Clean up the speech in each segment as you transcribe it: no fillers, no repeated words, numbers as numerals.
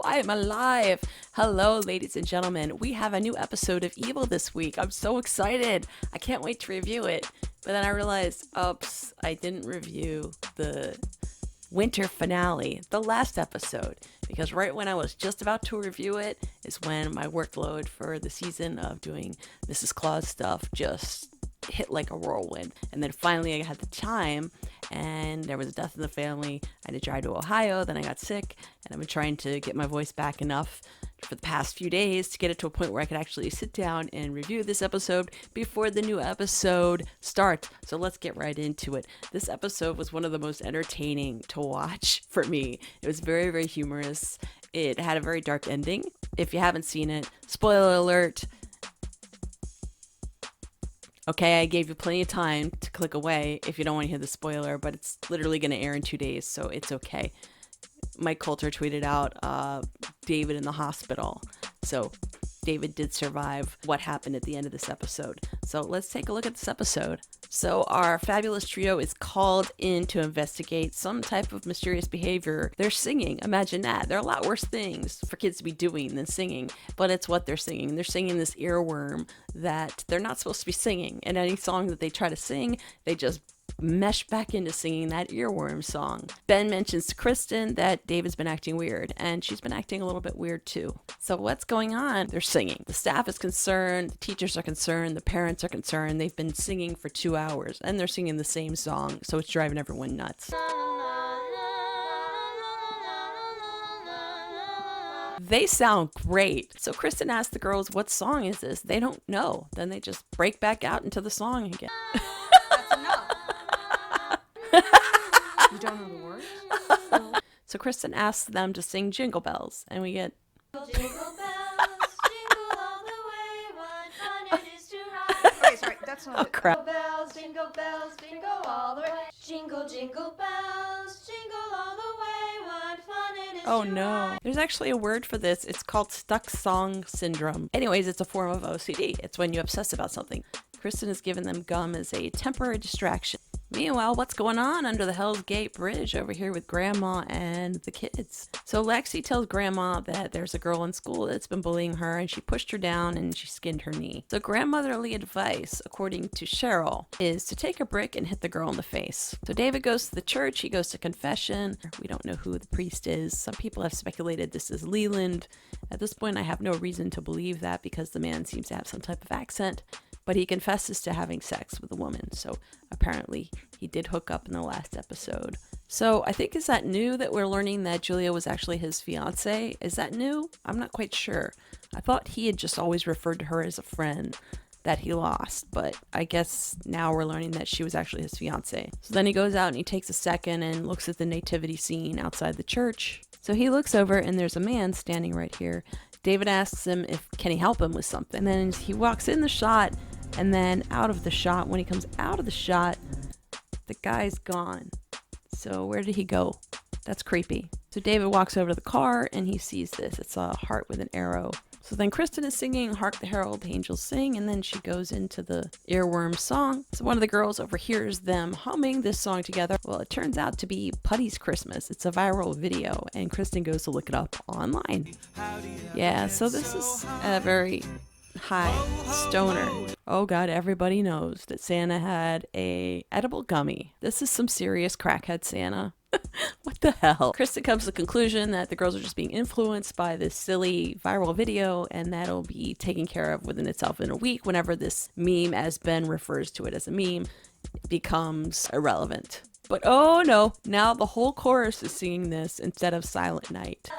I am alive. Hello, ladies and gentlemen. We have a new episode of Evil this week. I'm so excited. I can't wait to review it. But then I realized, oops, I didn't review the winter finale, the last episode, because right when I was just about to review it is when my workload for the season of doing Mrs. Claus stuff just hit like a whirlwind. And then finally I had the time, and there was a death in the family. I had to drive to Ohio, then I got sick, and I've been trying to get my voice back enough for the past few days to get it to a point where I could actually sit down and review this episode before the new episode starts. So let's get right into it. This episode was one of the most entertaining to watch for me. It was very, very humorous. It had a very dark ending. If you haven't seen it, spoiler alert. Okay, I gave you plenty of time to click away if you don't want to hear the spoiler, but it's literally going to air in 2 days, so it's okay. Mike Coulter tweeted out David in the hospital. So David did survive what happened at the end of this episode. So let's take a look at this episode. So our fabulous trio is called in to investigate some type of mysterious behavior. They're singing. Imagine that. There are a lot worse things for kids to be doing than singing, but it's what they're singing. They're singing this earworm that they're not supposed to be singing. And any song that they try to sing, they just mesh back into singing that earworm song. Ben mentions to Kristen that David's been acting weird, and she's been acting a little bit weird too. So what's going on? They're singing. The staff is concerned, the teachers are concerned, the parents are concerned. They've been singing for 2 hours, and they're singing the same song, so it's driving everyone nuts. They sound great. So Kristen asks the girls, what song is this? They don't know. Then they just break back out into the song again. You don't know the words? So Kristen asks them to sing Jingle Bells, and we get Jingle bells, jingle all the way, what fun it is to ride. Okay, sorry, that's not it. crap. Jingle bells, jingle all the way. Jingle, jingle bells, jingle all the way, what fun it is Oh to no. ride. There's actually a word for this. It's called stuck song syndrome. Anyways, it's a form of OCD. It's when you obsess about something. Kristen has given them gum as a temporary distraction. Meanwhile, what's going on under the Hell's Gate Bridge over here with Grandma and the kids? So Lexi tells Grandma that there's a girl in school that's been bullying her, and she pushed her down and she skinned her knee. So grandmotherly advice, according to Sheryl, is to take a brick and hit the girl in the face. So David goes to the church. He goes to confession. We don't know who the priest is. Some people have speculated this is Leland. At this point, I have no reason to believe that because the man seems to have some type of accent. But he confesses to having sex with a woman, so apparently he did hook up in the last episode. So I think, is that new that we're learning that Julia was actually his fiance? Is that new? I'm not quite sure. I thought he had just always referred to her as a friend that he lost, but I guess now we're learning that she was actually his fiance. So then he goes out and he takes a second and looks at the nativity scene outside the church. So he looks over and there's a man standing right here. David asks him if can he help him with something. And then he walks in the shot. And then out of the shot, when he comes out of the shot, the guy's gone. So where did he go? That's creepy. So David walks over to the car and he sees this. It's a heart with an arrow. So then Kristen is singing Hark the Herald Angels Sing, and then she goes into the earworm song. So one of the girls overhears them humming this song together. Well, it turns out to be Putty's Christmas. It's a viral video, and Kristen goes to look it up online. Yeah, so this is a very high stoner. Oh god, everybody knows that Santa had a edible gummy. This is some serious crackhead Santa. What the hell? Kristen comes to the conclusion that the girls are just being influenced by this silly viral video, and that'll be taken care of within itself in a week whenever this meme, as Ben refers to it as a meme, becomes irrelevant. But oh no, now the whole chorus is singing this instead of Silent Night.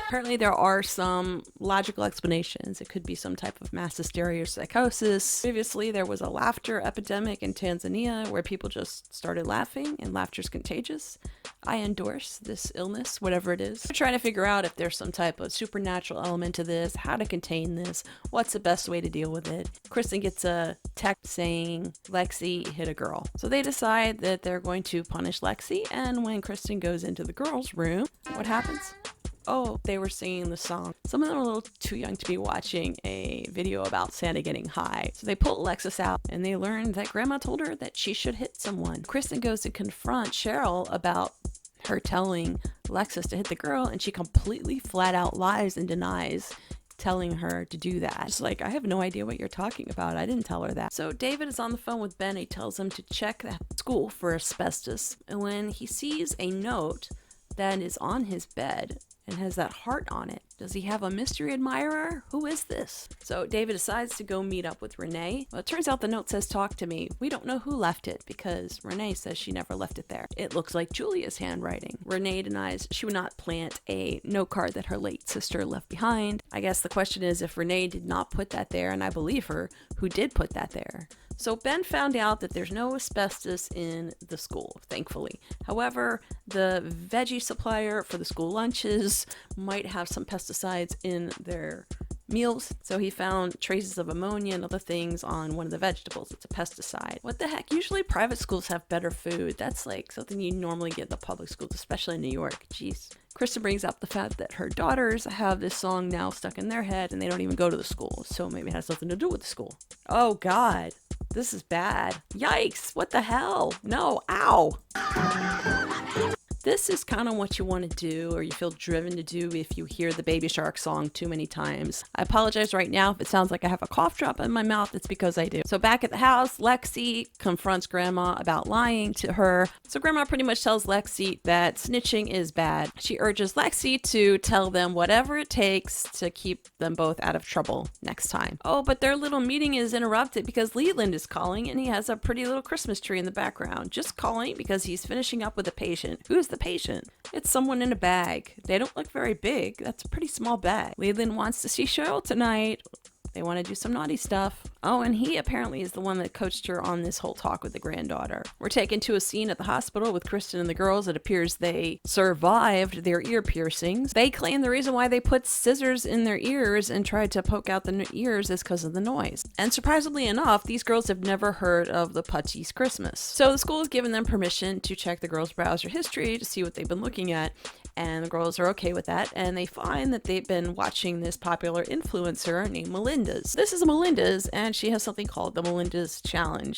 Apparently there are some logical explanations. It could be some type of mass hysteria or psychosis. Previously, there was a laughter epidemic in Tanzania where people just started laughing, and laughter's contagious. I endorse this illness, whatever it is. We're trying to figure out if there's some type of supernatural element to this, how to contain this, what's the best way to deal with it. Kristen gets a text saying Lexi hit a girl. So they decide that they're going to punish Lexi, and when Kristen goes into the girls' room, what happens? Oh, they were singing the song. Some of them are a little too young to be watching a video about Santa getting high. So they pull Alexis out and they learn that Grandma told her that she should hit someone. Kristen goes to confront Sheryl about her telling Alexis to hit the girl, and she completely flat out lies and denies telling her to do that. It's like, I have no idea what you're talking about. I didn't tell her that. So David is on the phone with Ben. He tells him to check the school for asbestos. And when he sees a note that is on his bed and has that heart on it, does he have a mystery admirer? Who is this? So David decides to go meet up with Renee. Well, it turns out the note says, talk to me. We don't know who left it because Renee says she never left it there. It looks like Julia's handwriting. Renee denies she would not plant a note card that her late sister left behind. I guess the question is, if Renee did not put that there, and I believe her, who did put that there? So Ben found out that there's no asbestos in the school, thankfully. However, the veggie supplier for the school lunches might have some pesticides in their meals. So he found traces of ammonia and other things on one of the vegetables. It's a pesticide. What the heck? Usually private schools have better food. That's like something you normally get in the public schools, especially in New York. Jeez. Kristen brings up the fact that her daughters have this song now stuck in their head and they don't even go to the school. So maybe it has something to do with the school. Oh God, this is bad. Yikes, what the hell? No, ow. This is kind of what you want to do, or you feel driven to do, if you hear the Baby Shark song too many times. I apologize right now if it sounds like I have a cough drop in my mouth. It's because I do. So back at the house, Lexi confronts Grandma about lying to her. So Grandma pretty much tells Lexi that snitching is bad. She urges Lexi to tell them whatever it takes to keep them both out of trouble next time. Oh, but their little meeting is interrupted because Leland is calling and he has a pretty little Christmas tree in the background. Just calling because he's finishing up with a patient. Who's the patient? It's someone in a bag. They don't look very big. That's a pretty small bag. Leland wants to see Sheryl tonight. They want to do some naughty stuff. Oh, and he apparently is the one that coached her on this whole talk with the granddaughter. We're taken to a scene at the hospital with Kristen and the girls. It appears they survived their ear piercings. They claim the reason why they put scissors in their ears and tried to poke out the ears is because of the noise. And surprisingly enough, these girls have never heard of the Putty's Christmas. So the school has given them permission to check the girls' browser history to see what they've been looking at. And the girls are okay with that. And they find that they've been watching this popular influencer named Melinda's. This is Melinda's, and she has something called the Melinda's Challenge.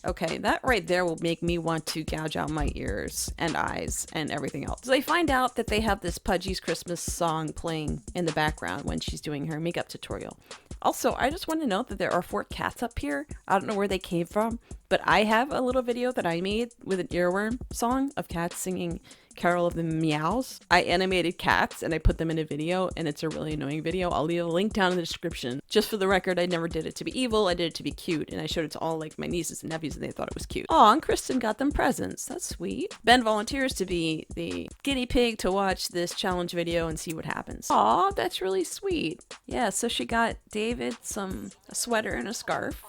Okay, that right there will make me want to gouge out my ears and eyes and everything else. So they find out that they have this Pudgy's Christmas song playing in the background when she's doing her makeup tutorial. Also, I just want to note that there are 4 cats up here. I don't know where they came from, but I have a little video that I made with an earworm song of cats singing Carol of the Meows. I animated cats and I put them in a video, and it's a really annoying video. I'll leave a link down in the description. Just for the record, I never did it to be evil. I did it to be cute, and I showed it to all like my nieces and nephews, and they thought it was cute. Aw, and Kristen got them presents. That's sweet. Ben volunteers to be the guinea pig to watch this challenge video and see what happens. Aw, that's really sweet. Yeah, so she got David a sweater and a scarf.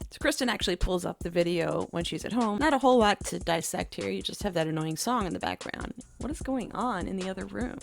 So Kristen actually pulls up the video when she's at home. Not a whole lot to dissect here. You just have that annoying song in the background. What is going on in the other room?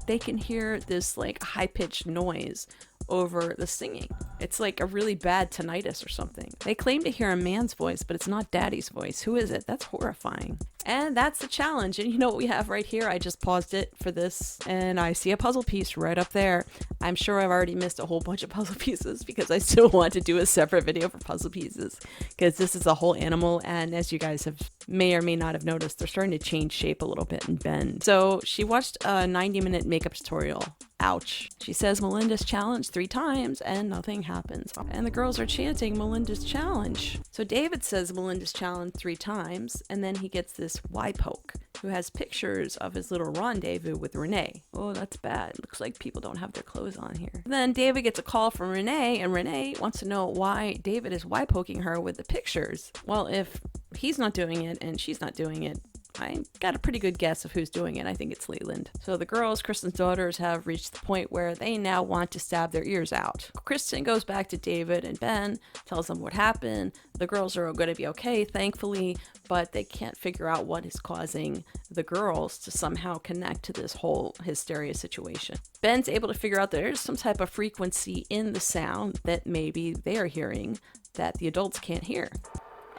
They can hear this like high-pitched noise over the singing. It's like a really bad tinnitus or something. They claim to hear a man's voice, but it's not Daddy's voice. Who is it? That's horrifying. And that's the challenge. And you know what we have right here? I just paused it for this, and I see a puzzle piece right up there. I'm sure I've already missed a whole bunch of puzzle pieces because I still want to do a separate video for puzzle pieces, because this is a whole animal, and as you guys may or may not have noticed, they're starting to change shape a little bit and bend. So she watched a 90-minute makeup tutorial. Ouch. She says Melinda's challenge 3 times and nothing happens. And the girls are chanting Melinda's challenge. So David says Melinda's challenge 3 times, and then he gets this Y-poke, who has pictures of his little rendezvous with Renee. Oh, that's bad. Looks like people don't have their clothes on here. Then David gets a call from Renee, and Renee wants to know why David is Y-poking her with the pictures. Well, if he's not doing it and she's not doing it, I got a pretty good guess of who's doing it. I think it's Leland. So the girls, Kristen's daughters, have reached the point where they now want to stab their ears out. Kristen goes back to David and Ben, tells them what happened. The girls are going to be okay, thankfully, but they can't figure out what is causing the girls to somehow connect to this whole hysteria situation. Ben's able to figure out that there's some type of frequency in the sound that maybe they are hearing that the adults can't hear.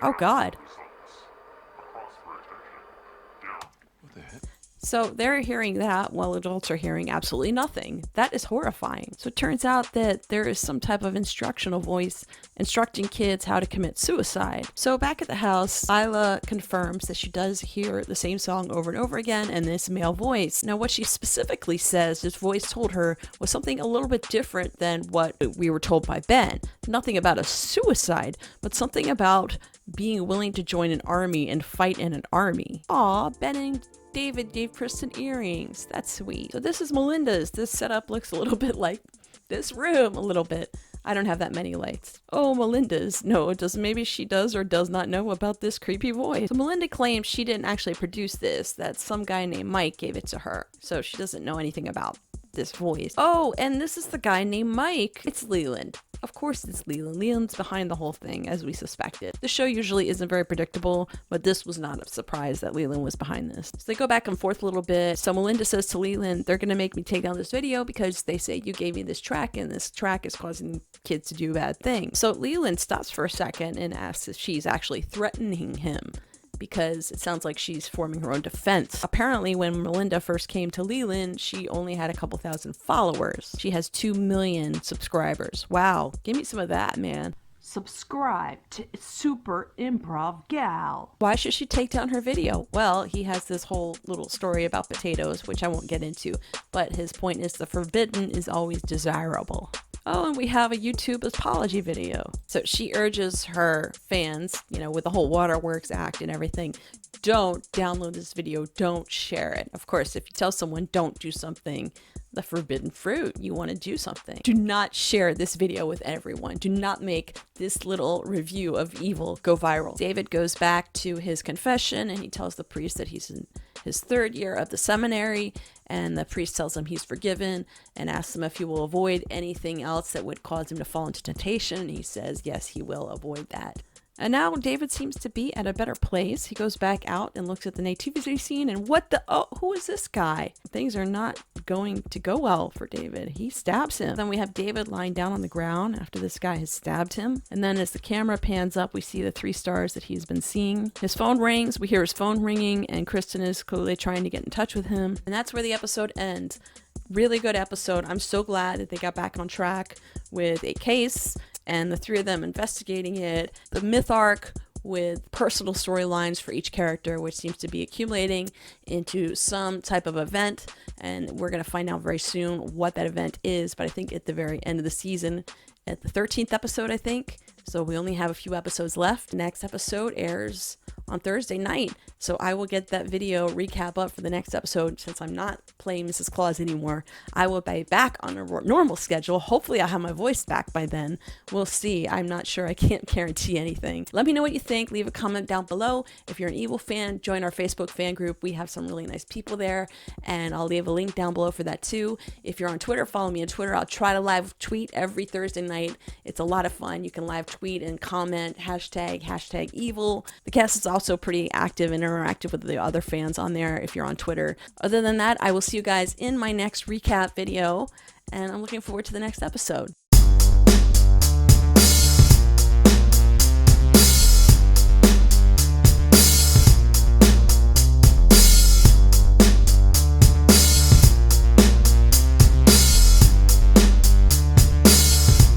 Oh, God. So they're hearing that while adults are hearing absolutely nothing. That is horrifying. So it turns out that there is some type of instructional voice instructing kids how to commit suicide. So back at the house, Lila confirms that she does hear the same song over and over again in this male voice. Now what she specifically says this voice told her was something a little bit different than what we were told by Ben. Nothing about a suicide, but something about being willing to join an army and fight in an army. Aw, Ben and David gave Kristen earrings. That's sweet. So this is Melinda's. This setup looks a little bit like this room, a little bit. I don't have that many lights. Oh, Melinda's. No, it doesn't. Maybe she does or does not know about this creepy voice. So Melinda claims she didn't actually produce this, that some guy named Mike gave it to her. So she doesn't know anything about this voice. Oh, and this is the guy named Mike. It's Leland. Of course it's Leland. Leland's behind the whole thing, as we suspected. The show usually isn't very predictable, but this was not a surprise that Leland was behind this. So they go back and forth a little bit. So Melinda says to Leland, they're going to make me take down this video because they say you gave me this track and this track is causing kids to do bad things. So Leland stops for a second and asks if she's actually threatening him, because it sounds like she's forming her own defense. Apparently, when Melinda first came to Leland, she only had a couple thousand followers. She has 2 million subscribers. Wow, give me some of that, man. Subscribe to Super Improv Gal. Why should she take down her video? Well, he has this whole little story about potatoes, which I won't get into, but his point is the forbidden is always desirable. Oh, and we have a YouTube apology video. So she urges her fans, with the whole Waterworks Act and everything, don't download this video, don't share it. Of course, if you tell someone don't do something, the forbidden fruit, you want to do something. Do not share this video with everyone. Do not make this little review of evil go viral. David goes back to his confession and he tells the priest that he's in his 3rd year of the seminary, and the priest tells him he's forgiven and asks him if he will avoid anything else that would cause him to fall into temptation. And he says yes, he will avoid that. And now David seems to be at a better place. He goes back out and looks at the nativity scene and who is this guy? Things are not going to go well for David. He stabs him. Then we have David lying down on the ground after this guy has stabbed him. And then as the camera pans up, we see the 3 stars that he's been seeing. His phone rings. We hear his phone ringing and Kristen is clearly trying to get in touch with him. And that's where the episode ends. Really good episode. I'm so glad that they got back on track with a case and the 3 of them investigating it. The myth arc with personal storylines for each character, which seems to be accumulating into some type of event. And we're going to find out very soon what that event is. But I think at the very end of the season, at the 13th episode, I think. So we only have a few episodes left. The next episode airs on Thursday night. So I will get that video recap up for the next episode. Since I'm not playing Mrs. Claus anymore, I will be back on a normal schedule. Hopefully I'll have my voice back by then. We'll see. I'm not sure. I can't guarantee anything. Let me know what you think. Leave a comment down below. If you're an Evil fan, join our Facebook fan group. We have some really nice people there, and I'll leave a link down below for that too. If you're on Twitter, follow me on Twitter. I'll try to live tweet every Thursday night. It's a lot of fun. You can live tweet and comment, hashtag evil. The cast is also pretty active and interactive with the other fans on there if you're on Twitter. Other than that, I will see you guys in my next recap video, and I'm looking forward to the next episode.